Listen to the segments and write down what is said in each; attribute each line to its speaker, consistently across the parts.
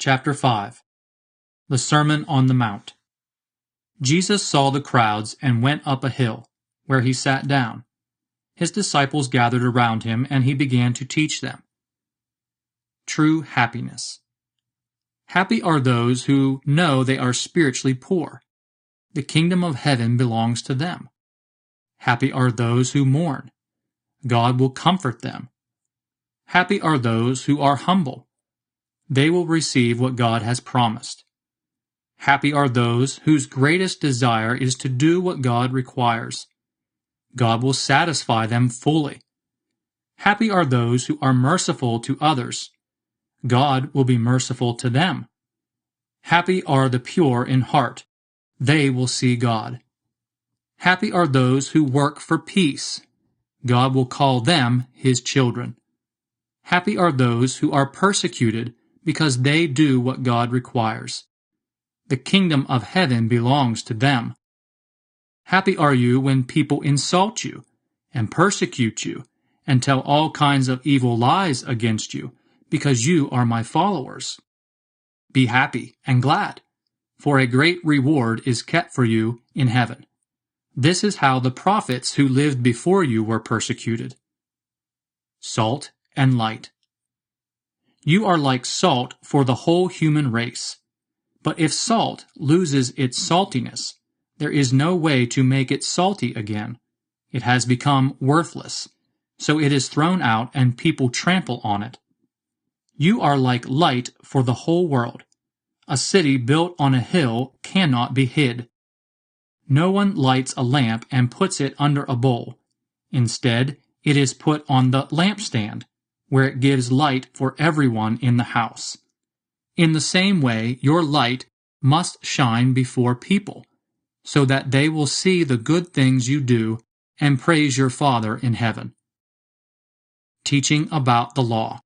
Speaker 1: Chapter 5. The Sermon on the Mount. Jesus saw the crowds and went up a hill, where he sat down. His disciples gathered around him, and he began to teach them. True happiness. Happy are those who know they are spiritually poor. The kingdom of heaven belongs to them. Happy are those who mourn. God will comfort them. Happy are those who are humble. They will receive what God has promised. Happy are those whose greatest desire is to do what God requires. God will satisfy them fully. Happy are those who are merciful to others. God will be merciful to them. Happy are the pure in heart. They will see God. Happy are those who work for peace. God will call them His children. Happy are those who are persecuted because they do what God requires. The kingdom of heaven belongs to them. Happy are you when people insult you and persecute you and tell all kinds of evil lies against you because you are my followers. Be happy and glad, for a great reward is kept for you in heaven. This is how the prophets who lived before you were persecuted. Salt and light. You are like salt for the whole human race. But if salt loses its saltiness, there is no way to make it salty again. It has become worthless, so it is thrown out and people trample on it. You are like light for the whole world. A city built on a hill cannot be hid. No one lights a lamp and puts it under a bowl. Instead, it is put on the lampstand, where it gives light for everyone in the house. In the same way, your light must shine before people, so that they will see the good things you do and praise your Father in heaven. Teaching about the law.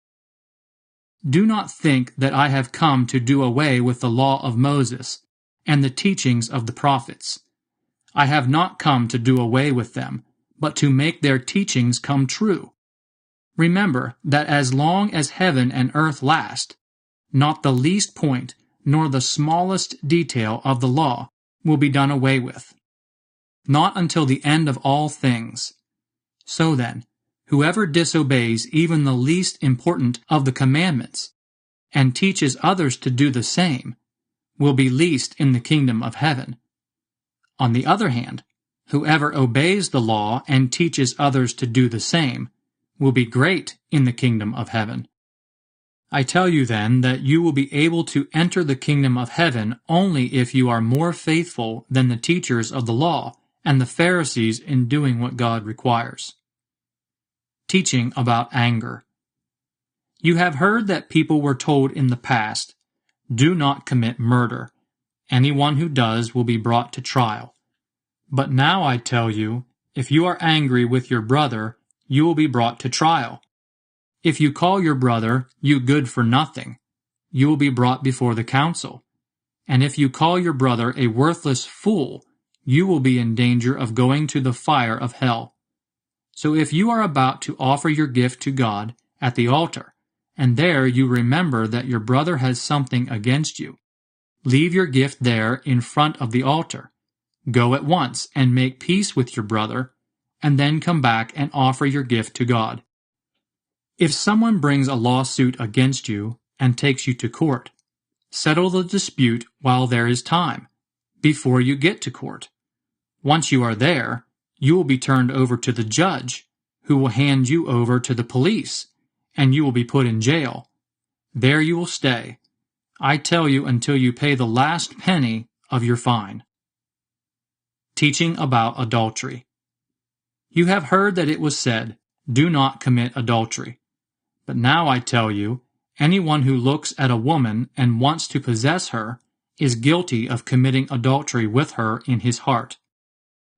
Speaker 1: Do not think that I have come to do away with the law of Moses and the teachings of the prophets. I have not come to do away with them, but to make their teachings come true. Remember that as long as heaven and earth last, not the least point nor the smallest detail of the law will be done away with. Not until the end of all things. So then, whoever disobeys even the least important of the commandments and teaches others to do the same will be least in the kingdom of heaven. On the other hand, whoever obeys the law and teaches others to do the same will be great in the kingdom of heaven. I tell you then that you will be able to enter the kingdom of heaven only if you are more faithful than the teachers of the law and the Pharisees in doing what God requires. Teaching about anger. You have heard that people were told in the past, "Do not commit murder. Anyone who does will be brought to trial." But now I tell you, if you are angry with your brother, you will be brought to trial. If you call your brother, "you good for nothing," you will be brought before the council. And if you call your brother a worthless fool, you will be in danger of going to the fire of hell. So if you are about to offer your gift to God at the altar, and there you remember that your brother has something against you, leave your gift there in front of the altar. Go at once and make peace with your brother, and then come back and offer your gift to God. If someone brings a lawsuit against you and takes you to court, settle the dispute while there is time, before you get to court. Once you are there, you will be turned over to the judge, who will hand you over to the police, and you will be put in jail. There you will stay, I tell you, until you pay the last penny of your fine. Teaching about adultery. You have heard that it was said, "Do not commit adultery." But now I tell you, anyone who looks at a woman and wants to possess her is guilty of committing adultery with her in his heart.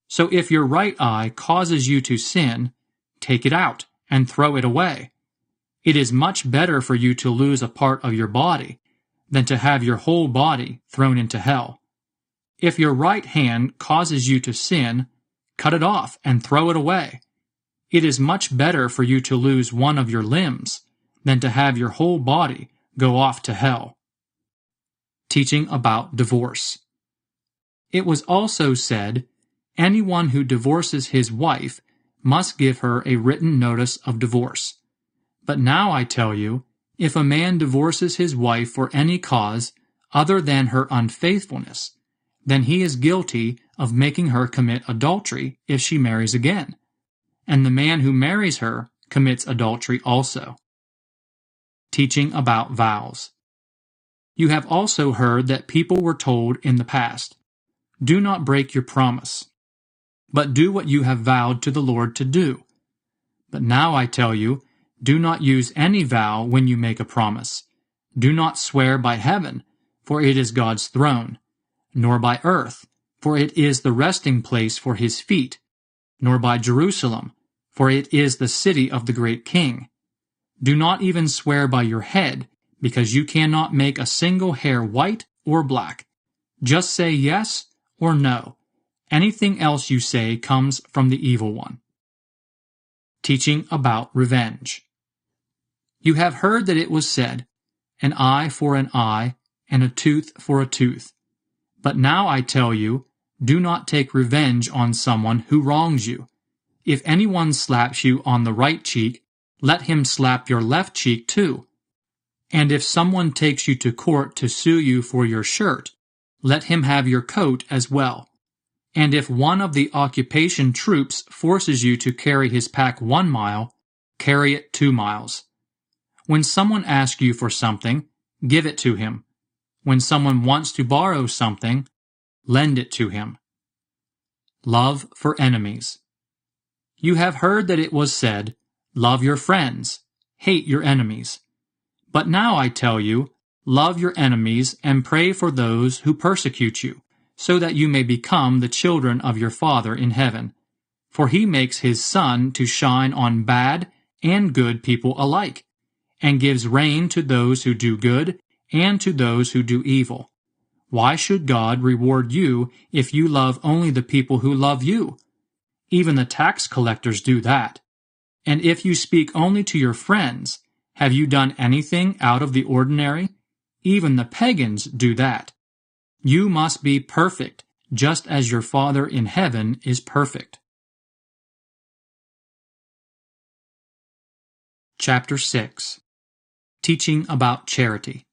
Speaker 1: So if your right eye causes you to sin, take it out and throw it away. It is much better for you to lose a part of your body than to have your whole body thrown into hell. If your right hand causes you to sin, cut it off and throw it away. It is much better for you to lose one of your limbs than to have your whole body go off to hell. teaching about divorce. It was also said, anyone who divorces his wife must give her a written notice of divorce. But now I tell you, if a man divorces his wife for any cause other than her unfaithfulness, then he is guilty of making her commit adultery if she marries again, and the man who marries her commits adultery also. Teaching about vows. You have also heard that people were told in the past, "Do not break your promise, but do what you have vowed to the Lord to do." But now I tell you, do not use any vow when you make a promise. Do not swear by heaven, for it is God's throne, nor by earth, for it is the resting place for his feet, nor by Jerusalem, for it is the city of the great King. Do not even swear by your head, because you cannot make a single hair white or black. Just say yes or no. Anything else you say comes from the evil one. Teaching about revenge. You have heard that it was said, an eye for an eye, and a tooth for a tooth. But now I tell you, do not take revenge on someone who wrongs you. If anyone slaps you on the right cheek, let him slap your left cheek too. And if someone takes you to court to sue you for your shirt, let him have your coat as well. And if one of the occupation troops forces you to carry his pack 1 mile, carry it 2 miles. When someone asks you for something, give it to him. When someone wants to borrow something, lend it to him. Love for enemies. You have heard that it was said, love your friends, hate your enemies. But now I tell you, love your enemies and pray for those who persecute you, so that you may become the children of your Father in heaven. For he makes his sun to shine on bad and good people alike, and gives rain to those who do good and to those who do evil. Why should God reward you if you love only the people who love you? Even the tax collectors do that. And if you speak only to your friends, have you done anything out of the ordinary? Even the pagans do that. You must be perfect, just as your Father in heaven is perfect. Chapter 6. Teaching about charity.